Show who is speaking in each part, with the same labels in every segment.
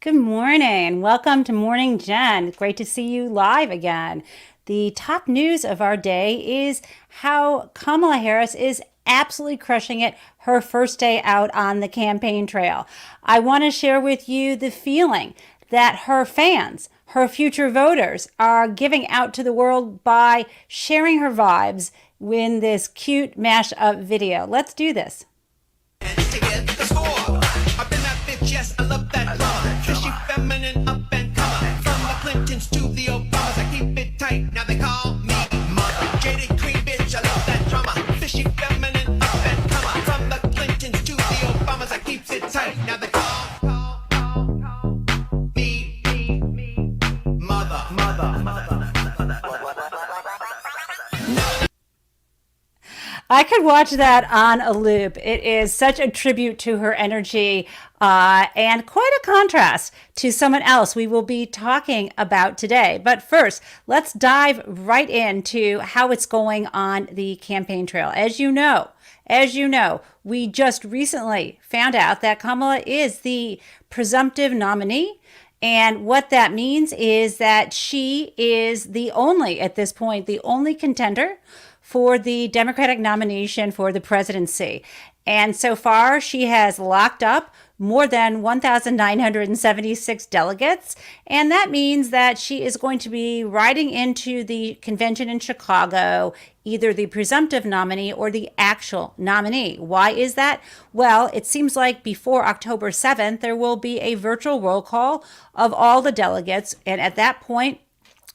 Speaker 1: Good morning. Welcome to Morning Jen. Great to see you live again. The top news of our day is how Kamala Harris is absolutely crushing it her first day out on the campaign trail. I want to share with you the feeling that her fans, her future voters, are giving out to the world by sharing her vibes in this cute mashup video. Let's do this.
Speaker 2: To get the score. I've been that bitch, yes, I love that drama. Fishy, feminine, up and comer. From the Clintons to the Obamas, I keep it tight, now they call me mother. Jaded queen bitch, I love that drama. Fishy, feminine, up and comer. From the Clintons to the Obamas, I keep it tight, now they call me mother.
Speaker 1: I could watch that on a loop. It is such a tribute to her energy and quite a contrast to someone else we will be talking about today. But first, let's dive right into how it's going on the campaign trail. As you know, we just recently found out that Kamala is the presumptive nominee. And what that means is that she is at this point, the only contender for the Democratic nomination for the presidency. And so far, she has locked up more than 1,976 delegates. And that means that she is going to be riding into the convention in Chicago, either the presumptive nominee or the actual nominee. Why is that? Well, it seems like before October 7th, there will be a virtual roll call of all the delegates. And at that point,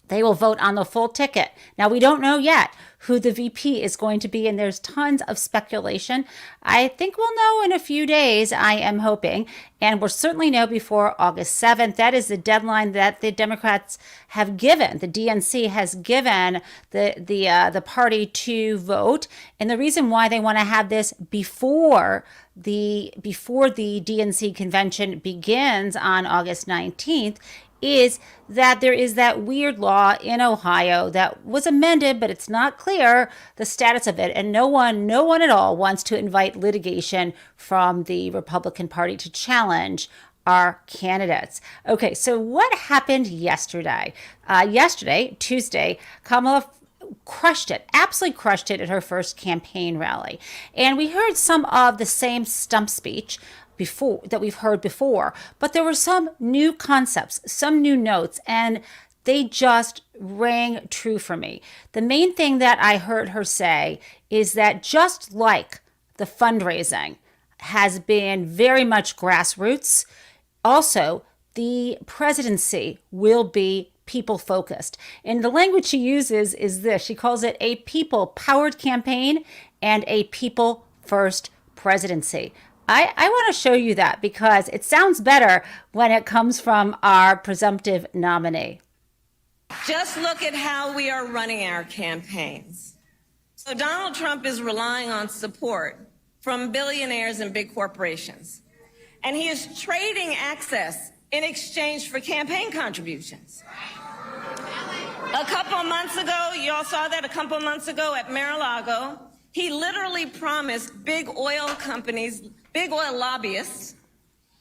Speaker 1: they will vote on the full ticket. Now, we don't know yet who the VP is going to be, and there's tons of speculation. I think we'll know in a few days, I am hoping, and we'll certainly know before August 7th. That is the deadline that the Democrats have given. The DNC has given the party to vote, and the reason why they want to have this before the DNC convention begins on August 19th is that there is that weird law in Ohio that was amended, but it's not clear the status of it. And no one at all wants to invite litigation from the Republican Party to challenge our candidates. Okay, so what happened yesterday? Tuesday, Kamala absolutely crushed it at her first campaign rally. And we heard some of the same stump speech that we've heard before, but there were some new concepts, some new notes, and they just rang true for me. The main thing that I heard her say is that just like the fundraising has been very much grassroots, also the presidency will be people focused. And the language she uses is this. She calls it a people powered campaign and a people first presidency. I want to show you that because it sounds better when it comes from our presumptive nominee.
Speaker 3: Just look at how we are running our campaigns. So Donald Trump is relying on support from billionaires and big corporations. And he is trading access in exchange for campaign contributions. A couple of months ago, you all saw that a couple of months ago at Mar-a-Lago, he literally promised big oil companies, big oil lobbyists,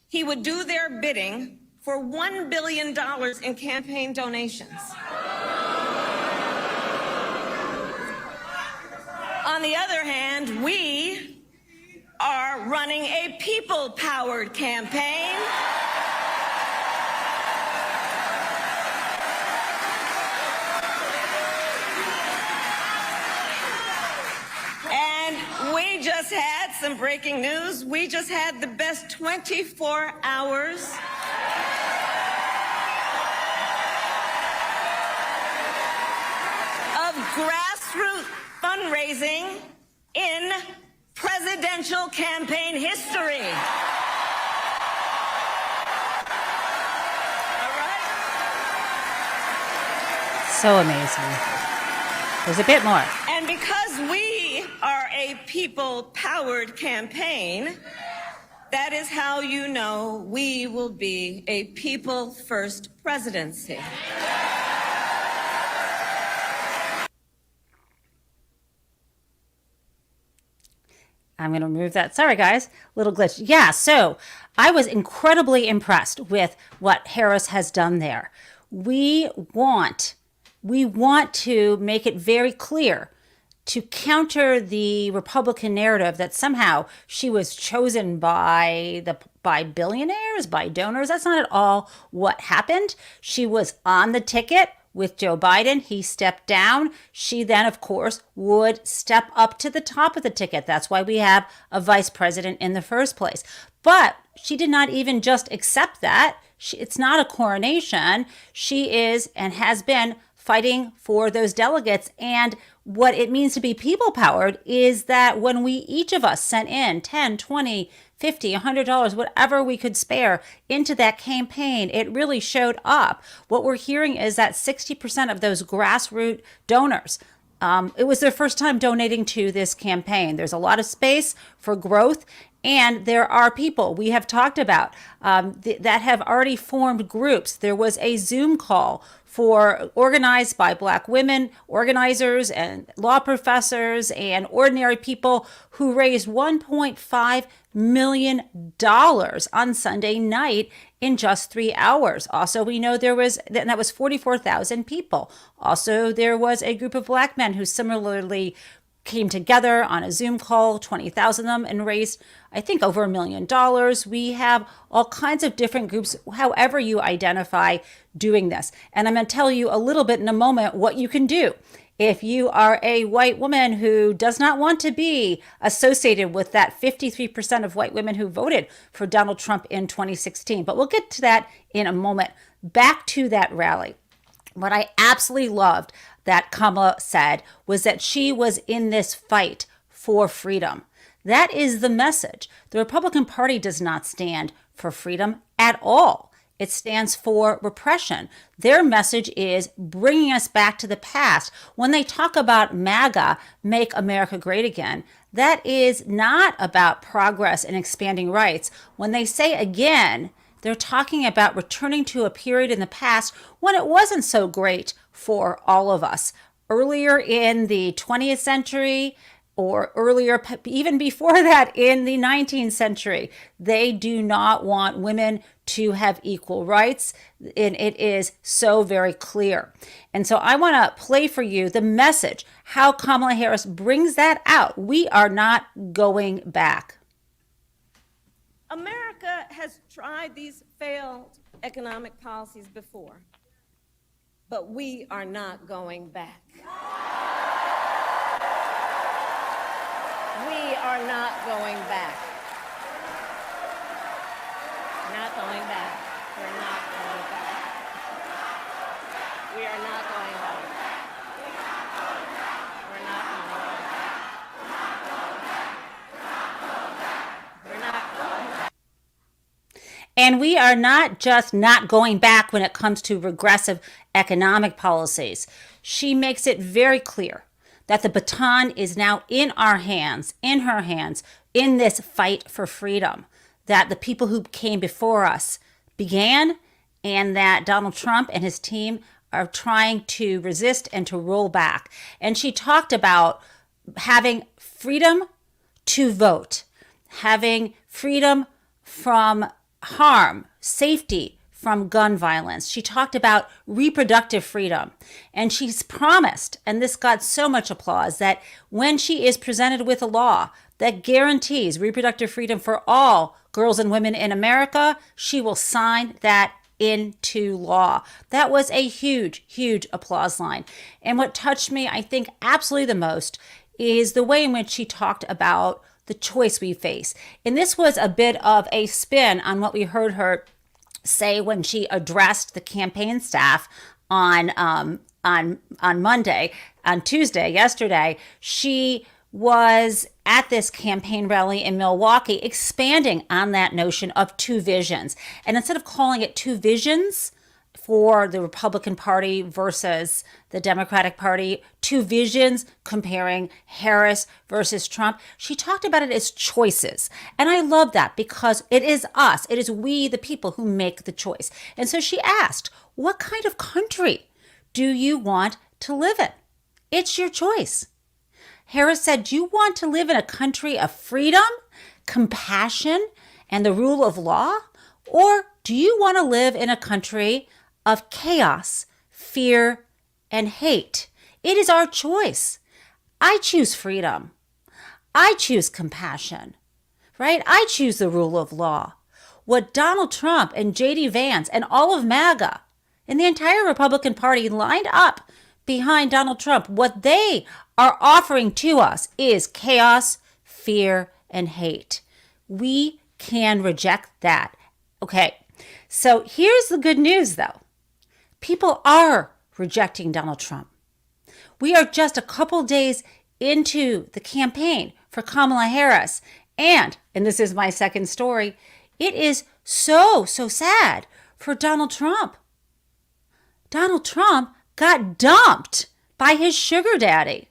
Speaker 3: he would do their bidding for $1 billion in campaign donations. On the other hand, we are running a people-powered campaign. We just had some breaking news. We just had the best 24 hours of grassroots fundraising in presidential campaign history. All right?
Speaker 1: So amazing. There's a bit more.
Speaker 3: And because we are a people-powered campaign, that is how you know we will be a people-first presidency.
Speaker 1: I'm going to remove that. Sorry, guys. Little glitch. Yeah, so I was incredibly impressed with what Harris has done there. We want to make it very clear to counter the Republican narrative that somehow she was chosen by billionaires, by donors. That's not at all what happened. She was on the ticket with Joe Biden. He stepped down. She then, of course, would step up to the top of the ticket. That's why we have a vice president in the first place. But she did not even just accept that. It's not a coronation. She is and has been fighting for those delegates. And what it means to be people powered is that when we each of us sent in 10, 20, 50, $100, whatever we could spare into that campaign, it really showed up. What we're hearing is that 60% of those grassroots donors, it was their first time donating to this campaign. There's a lot of space for growth. And there are people we have talked about that have already formed groups. There was a Zoom call organized by Black women, organizers and law professors and ordinary people who raised $1.5 million on Sunday night in just 3 hours. Also, we know that was 44,000 people. Also, there was a group of Black men who similarly came together on a Zoom call, 20,000 of them, and raised, I think, over $1 million. We have all kinds of different groups, however you identify doing this. And I'm going to tell you a little bit in a moment what you can do. If you are a white woman who does not want to be associated with that 53% of white women who voted for Donald Trump in 2016. But we'll get to that in a moment. Back to that rally. What I absolutely loved that Kamala said was that she was in this fight for freedom. That is the message. The Republican Party does not stand for freedom at all. It stands for repression. Their message is bringing us back to the past. When they talk about MAGA, Make America Great Again, that is not about progress and expanding rights. When they say again, they're talking about returning to a period in the past when it wasn't so great for all of us. Earlier in the 20th century, or earlier, even before that, in the 19th century, they do not want women to have equal rights. And it is so very clear. And so I want to play for you the message, how Kamala Harris brings that out. We are not going back.
Speaker 3: America has tried these failed economic policies before, but we are not going back. We are not going back. Not going back. We're not going back. We are not going back. We're not going back. We're not going back.
Speaker 1: And we are not just not going back when it comes to regressive economic policies. She makes it very clear that the baton is now in our hands, in her hands, in this fight for freedom that the people who came before us began, and that Donald Trump and his team are trying to resist and to roll back. And she talked about having freedom to vote, having freedom from harm, safety from gun violence. She talked about reproductive freedom. And she's promised, and this got so much applause, that when she is presented with a law that guarantees reproductive freedom for all girls and women in America, she will sign that into law. That was a huge, huge applause line. And what touched me, I think, absolutely the most is the way in which she talked about the choice we face. And this was a bit of a spin on what we heard her say when she addressed the campaign staff on Monday, on Tuesday, yesterday. She was at this campaign rally in Milwaukee, expanding on that notion of two visions. And instead of calling it two visions for the Republican Party versus the Democratic Party, two visions comparing Harris versus Trump, she talked about it as choices. And I love that because it is us, it is we, the people, who make the choice. And so she asked, what kind of country do you want to live in? It's your choice. Harris said, do you want to live in a country of freedom, compassion, and the rule of law? Or do you want to live in a country of chaos, fear, and hate? It is our choice. I choose freedom. I choose compassion, right? I choose the rule of law. What Donald Trump and JD Vance and all of MAGA and the entire Republican Party lined up behind Donald Trump, what they are offering to us is chaos, fear, and hate. We can reject that. Okay, so here's the good news, though. People are rejecting Donald Trump. We are just a couple days into the campaign for Kamala Harris. And this is my second story, it is so sad for Donald Trump. Donald Trump got dumped by his sugar daddy,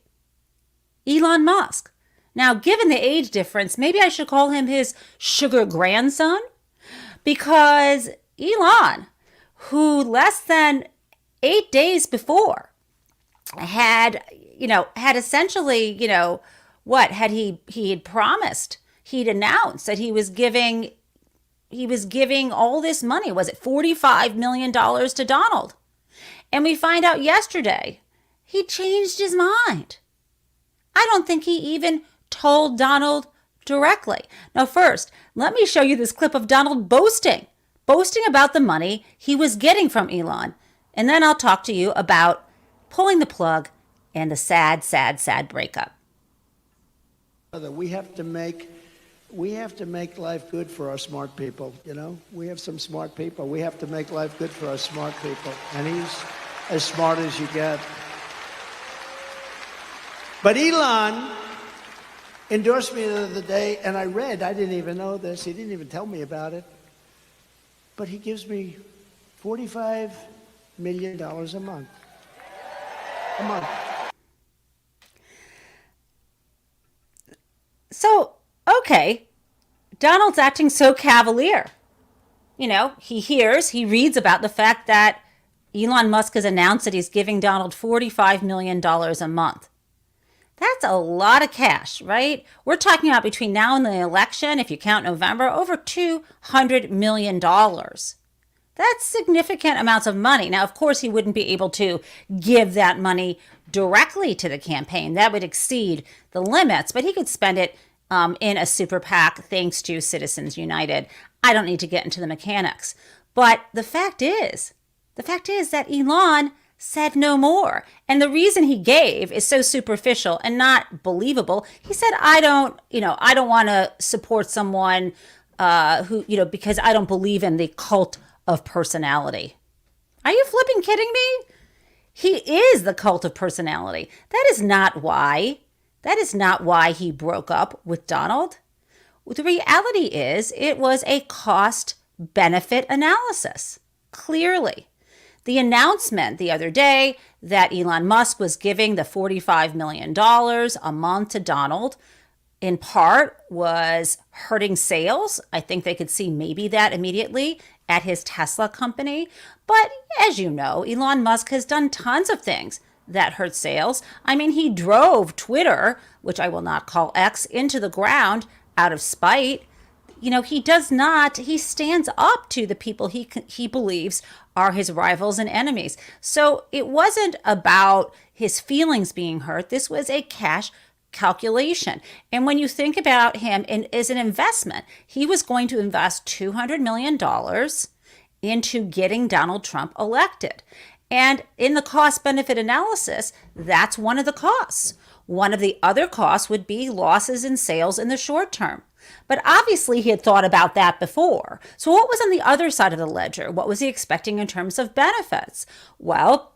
Speaker 1: Elon Musk. Now, given the age difference, maybe I should call him his sugar grandson, because Elon, who less than 8 days before had essentially, what had he had promised, he'd announced that he was giving all this money. Was it $45 million to Donald? And we find out yesterday he changed his mind. I don't think he even told Donald directly. Now, first, let me show you this clip of Donald boasting about the money he was getting from Elon. And then I'll talk to you about pulling the plug and the sad breakup.
Speaker 4: We have to make life good for our smart people, We have some smart people. We have to make life good for our smart people. And he's as smart as you get. But Elon endorsed me the other day, and I didn't even know this. He didn't even tell me about it. But he gives me $45 million a month.
Speaker 1: So, okay, Donald's acting so cavalier. He reads about the fact that Elon Musk has announced that he's giving Donald $45 million a month. That's a lot of cash, right? We're talking about between now and the election, if you count November, over $200 million. That's significant amounts of money. Now, of course, he wouldn't be able to give that money directly to the campaign. That would exceed the limits, but he could spend it in a super PAC thanks to Citizens United. I don't need to get into the mechanics. But the fact is that Elon said no more. And the reason he gave is so superficial and not believable. He said, I don't want to support someone who, because I don't believe in the cult of personality. Are you flipping kidding me? He is the cult of personality. That is not why he broke up with Donald. The reality is it was a cost-benefit analysis, clearly. The announcement the other day that Elon Musk was giving the $45 million a month to Donald, in part, was hurting sales. I think they could see maybe that immediately at his Tesla company. But as you know, Elon Musk has done tons of things that hurt sales. I mean, he drove Twitter, which I will not call X, into the ground out of spite. He stands up to the people he believes are his rivals and enemies. So it wasn't about his feelings being hurt. This was a cash calculation. And when you think about him as an investment, he was going to invest $200 million into getting Donald Trump elected. And in the cost-benefit analysis, that's one of the costs. One of the other costs would be losses in sales in the short term. But obviously he had thought about that before. So what was on the other side of the ledger? What was he expecting in terms of benefits? Well,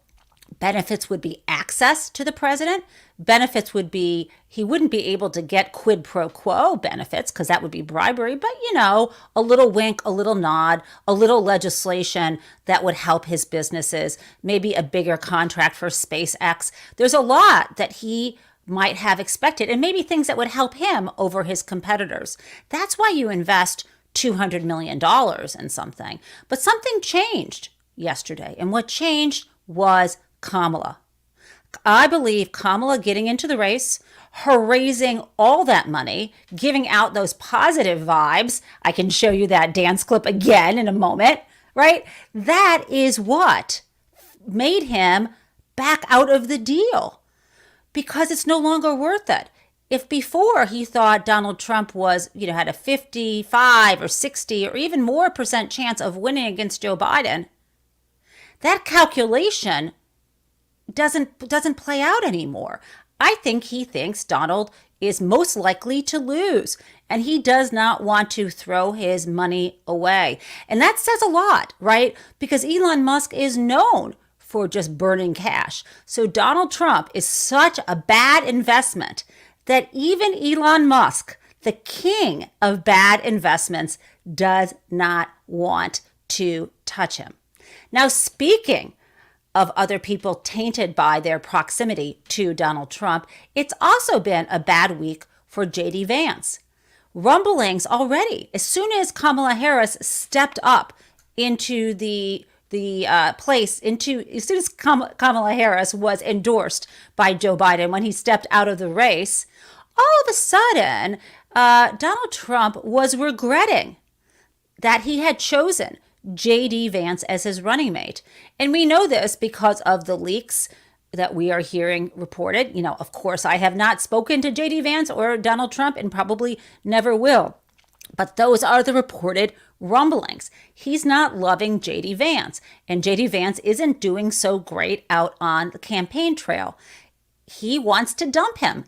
Speaker 1: benefits would be access to the president. Benefits would be, he wouldn't be able to get quid pro quo benefits because that would be bribery, but a little wink, a little nod, a little legislation that would help his businesses, maybe a bigger contract for SpaceX. There's a lot that he might have expected, and maybe things that would help him over his competitors. That's why you invest $200 million in something. But something changed yesterday, and what changed was Kamala. I believe Kamala getting into the race, her raising all that money, giving out those positive vibes. I can show you that dance clip again in a moment, right? That is what made him back out of the deal, because it's no longer worth it. If before he thought Donald Trump was, had a 55 or 60 or even more percent chance of winning against Joe Biden, that calculation doesn't play out anymore. I think he thinks Donald is most likely to lose, and he does not want to throw his money away. And that says a lot, right? Because Elon Musk is known for just burning cash. So Donald Trump is such a bad investment that even Elon Musk, the king of bad investments, does not want to touch him. Now, speaking of other people tainted by their proximity to Donald Trump, it's also been a bad week for JD Vance. Rumblings already, as soon as Kamala Harris stepped up into as soon as Kamala Harris was endorsed by Joe Biden, when he stepped out of the race, all of a sudden, Donald Trump was regretting that he had chosen JD Vance as his running mate. And we know this because of the leaks that we are hearing reported. Of course, I have not spoken to JD Vance or Donald Trump and probably never will. But those are the reported rumblings. He's not loving JD Vance, and JD Vance isn't doing so great out on the campaign trail. He wants to dump him.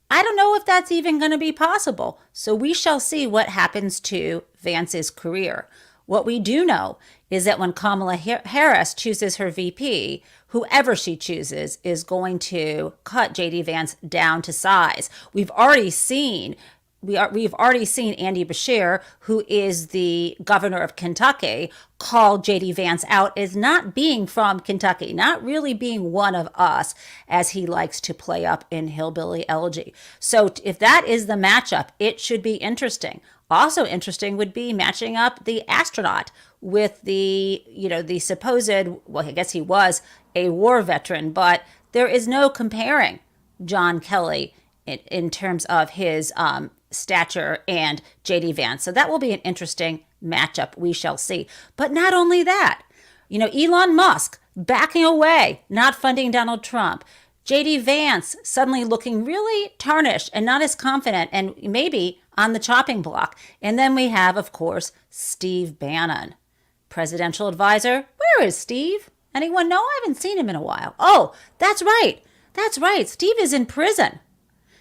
Speaker 1: I don't know if that's even going to be possible. So we shall see what happens to Vance's career. What we do know is that when Kamala Harris chooses her VP, whoever she chooses is going to cut JD Vance down to size. We've already seen Andy Beshear, who is the governor of Kentucky, call JD Vance out as not being from Kentucky, not really being one of us, as he likes to play up in hillbilly elegy. So if that is the matchup, it should be interesting. Also interesting would be matching up the astronaut with the supposed, well, I guess he was a war veteran, but there is no comparing John Kelly in terms of his stature and JD Vance. So that will be an interesting matchup. We shall see. But not only that, Elon Musk backing away, not funding Donald Trump. JD Vance suddenly looking really tarnished and not as confident and maybe on the chopping block. And then we have, of course, Steve Bannon, presidential advisor. Where is Steve? Anyone know? I haven't seen him in a while. Oh, that's right. That's right. Steve is in prison.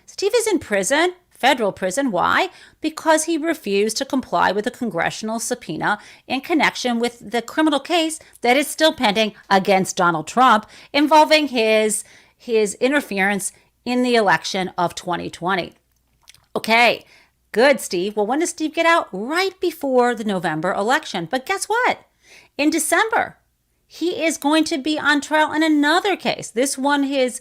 Speaker 1: Steve is in prison, federal prison. Why? Because he refused to comply with a congressional subpoena in connection with the criminal case that is still pending against Donald Trump involving his interference in the election of 2020. Okay, good, Steve. Well, when does Steve get out? Right before the November election. But guess what? In December, he is going to be on trial in another case. This one, his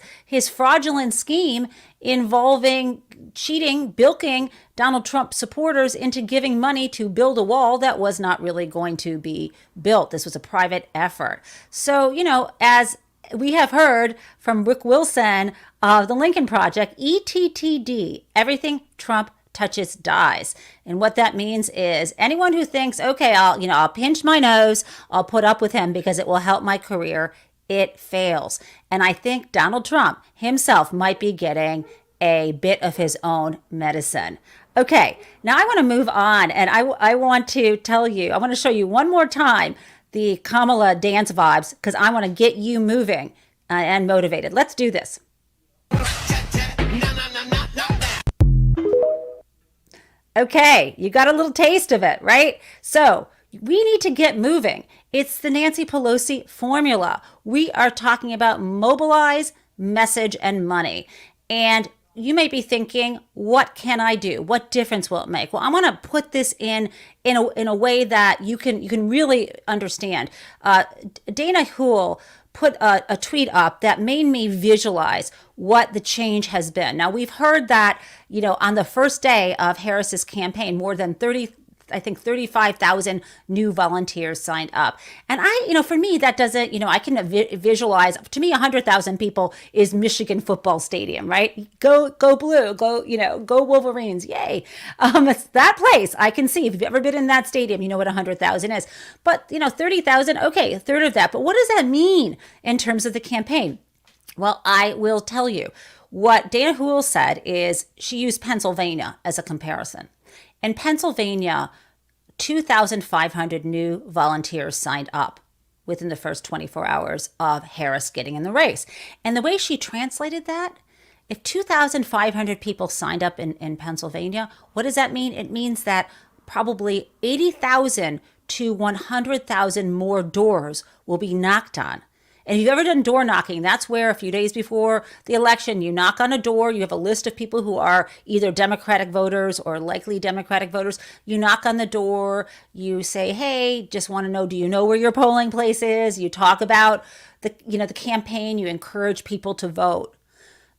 Speaker 1: fraudulent scheme involving cheating, bilking Donald Trump supporters into giving money to build a wall that was not really going to be built. This was a private effort. So, as we have heard from Rick Wilson of the Lincoln Project, ETTD, everything Trump touches dies. And what that means is anyone who thinks, okay, I'll pinch my nose, I'll put up with him because it will help my career, it fails. And I think Donald Trump himself might be getting a bit of his own medicine. Okay, now I want to move on, and I want to tell you, I want to show you one more time the Kamala dance vibes, because I want to get you moving and motivated. Let's do this. Okay, you got a little taste of it, right? So we need to get moving. It's the Nancy Pelosi formula. We are talking about mobilize, message, and money. And you may be thinking, what can I do? What difference will it make? Well, I want to put this in a way that you can really understand. Dana Hool put a tweet up that made me visualize what the change has been. Now, we've heard that, on the first day of Harris's campaign, more than 30 I think 35,000 new volunteers signed up. And for me, that doesn't, I can visualize, to me, 100,000 people is Michigan football stadium, right? Go blue, go Wolverines, yay. It's that place. I can see, if you've ever been in that stadium, you know what 100,000 is. But, 30,000, okay, a third of that. But what does that mean in terms of the campaign? Well, I will tell you. What Dana Houle said is she used Pennsylvania as a comparison. In Pennsylvania, 2,500 new volunteers signed up within the first 24 hours of Harris getting in the race. And the way she translated that, if 2,500 people signed up in Pennsylvania, what does that mean? It means that probably 80,000 to 100,000 more doors will be knocked on. And if you've ever done door knocking, that's where a few days before the election, you knock on a door, you have a list of people who are either Democratic voters or likely Democratic voters. You knock on the door, you say, hey, just want to know, do you know where your polling place is? You talk about the campaign, you encourage people to vote.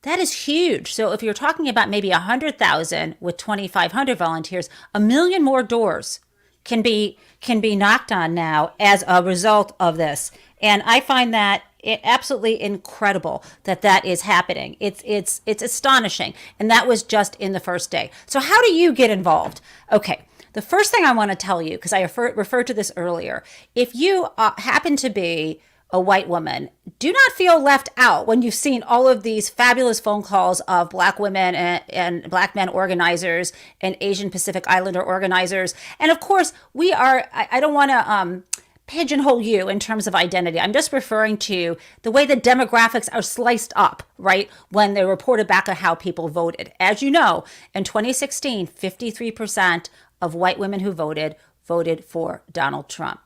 Speaker 1: That is huge. So if you're talking about maybe 100,000 with 2,500 volunteers, 1 million more doors can be knocked on now as a result of this. And I find that absolutely incredible that is happening. It's astonishing. And that was just in the first day. So how do you get involved? Okay. The first thing I want to tell you, because I referred to this earlier, if you happen to be a white woman, do not feel left out when you've seen all of these fabulous phone calls of Black women and Black men organizers and Asian Pacific Islander organizers. And of course, I don't want to pigeonhole you in terms of identity. I'm just referring to the way the demographics are sliced up, right? When they reported back on how people voted. As you know, in 2016, 53% of white women who voted for Donald Trump.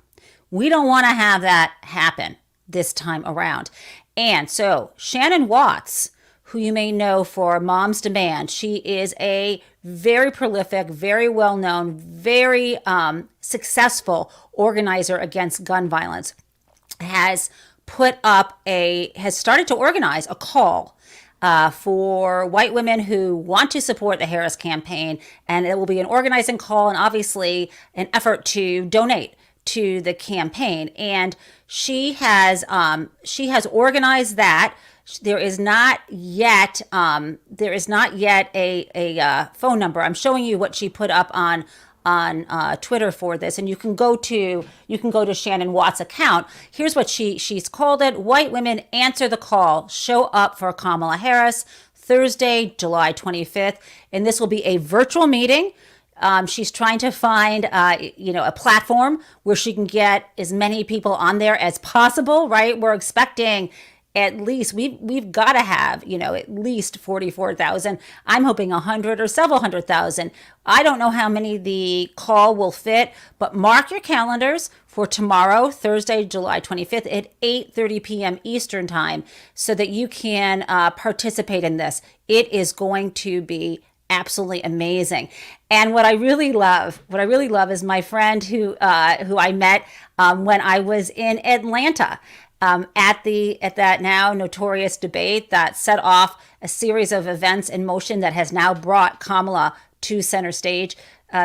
Speaker 1: We don't want to have that happen this time around. And so Shannon Watts, who you may know for Moms Demand, she is a very prolific, very well-known, very successful organizer against gun violence, has started to organize a call for white women who want to support the Harris campaign. And it will be an organizing call and obviously an effort to donate to the campaign. And she has organized that. There is not yet a phone number. I'm showing you what she put up on Twitter for this, and you can go to Shannon Watts' account. Here's what she's called it: White Women Answer the Call. Show up for Kamala Harris, Thursday, July 25th, and this will be a virtual meeting. She's trying to find, a platform where she can get as many people on there as possible, right? We're expecting at least, we've got to have, at least 44,000. I'm hoping 100 or several 100,000. I don't know how many the call will fit, but mark your calendars for tomorrow, Thursday, July 25th at 8:30 p.m. Eastern time so that you can participate in this. It is going to be absolutely amazing. And what I really love is my friend who I met when I was in Atlanta at that now notorious debate that set off a series of events in motion that has now brought Kamala to center stage.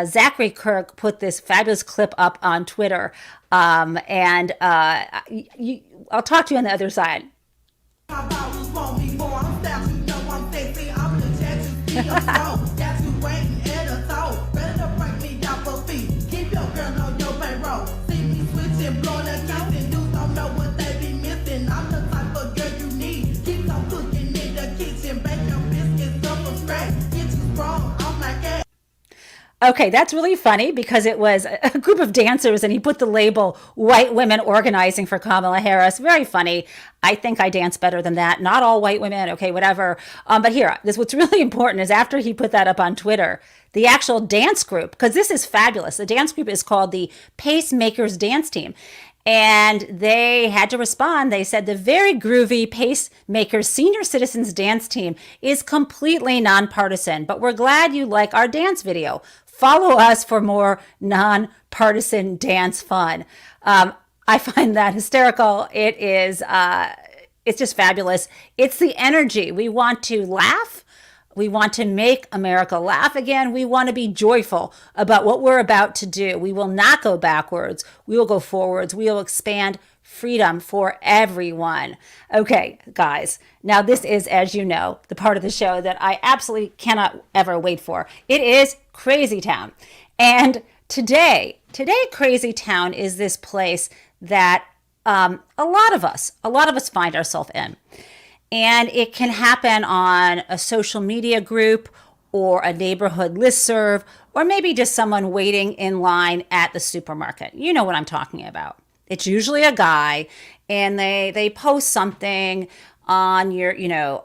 Speaker 1: Zachary Kirk put this fabulous clip up on Twitter, and I'll talk to you on the other side. Okay, that's really funny because it was a group of dancers and he put the label white women organizing for Kamala Harris. Very funny. I think I dance better than that. Not all white women. Okay, whatever. But here, what's really important is after he put that up on Twitter, the actual dance group, because this is fabulous. The dance group is called the Pacemakers Dance Team. And they had to respond. They said the very groovy Pacemakers Senior Citizens Dance Team is completely nonpartisan, but we're glad you like our dance video. Follow us for more nonpartisan dance fun. I find that hysterical. It's just fabulous. It's the energy. We want to laugh, We want to make America laugh again. We want to be joyful about what we're about to do. We will not go backwards. We will go forwards. We will expand freedom for everyone. Okay, guys. Now this is, as you know, the part of the show that I absolutely cannot ever wait for. It is Crazy Town. And today Crazy Town is this place that a lot of us find ourselves in. And it can happen on a social media group or a neighborhood listserv, or maybe just someone waiting in line at the supermarket. You know what I'm talking about. It's usually a guy, and they post something on your,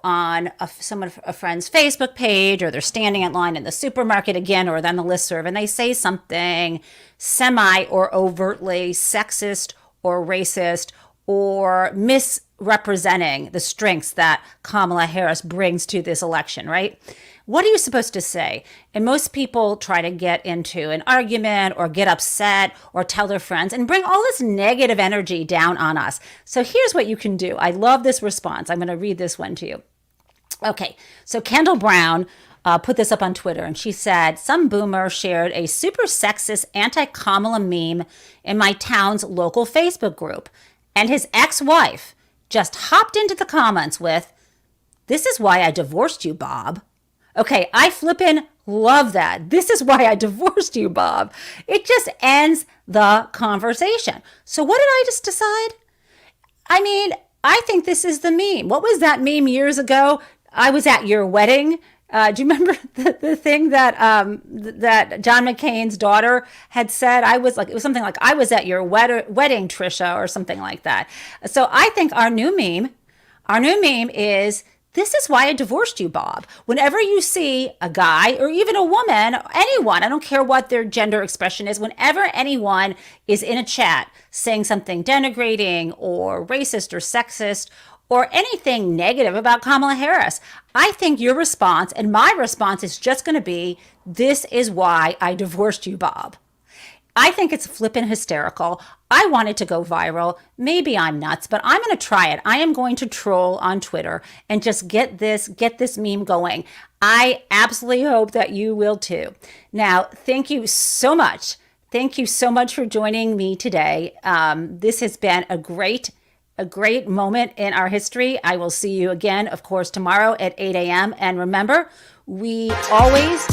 Speaker 1: on a friend's Facebook page, or they're standing in line in the supermarket again, or then the listserv, and they say something semi or overtly sexist or racist or misrepresenting the strengths that Kamala Harris brings to this election, right? What are you supposed to say? And most people try to get into an argument or get upset or tell their friends and bring all this negative energy down on us. So here's what you can do. I love this response. I'm going to read this one to you. Okay, so Kendall Brown put this up on Twitter, and she said, some boomer shared a super sexist anti-Kamala meme in my town's local Facebook group, and his ex-wife just hopped into the comments with, "This is why I divorced you, Bob." Okay, I flippin' love that. This is why I divorced you, Bob. It just ends the conversation. So what did I just decide? I mean, I think this is the meme. What was that meme years ago? I was at your wedding. Do you remember the thing that that John McCain's daughter had said? It was something like, "I was at your wedding, Trisha," or something like that. So I think our new meme is, "This is why I divorced you, Bob." Whenever you see a guy or even a woman, anyone, I don't care what their gender expression is, whenever anyone is in a chat saying something denigrating or racist or sexist or anything negative about Kamala Harris, I think your response and my response is just going to be, "This is why I divorced you, Bob." I think it's flippin' hysterical. I want it to go viral. Maybe I'm nuts, but I'm going to try it. I am going to troll on Twitter and just get this meme going. I absolutely hope that you will too. Now, thank you so much. Thank you so much for joining me today. This has been a great moment in our history. I will see you again, of course, tomorrow at 8 a.m. And remember, we always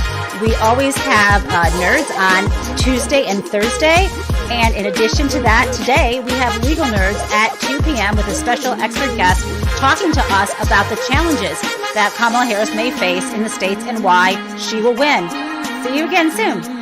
Speaker 1: have nerds on Tuesday and Thursday. And in addition to that, today we have legal nerds at 2 p.m. with a special expert guest talking to us about the challenges that Kamala Harris may face in the states and why she will win. See you again soon.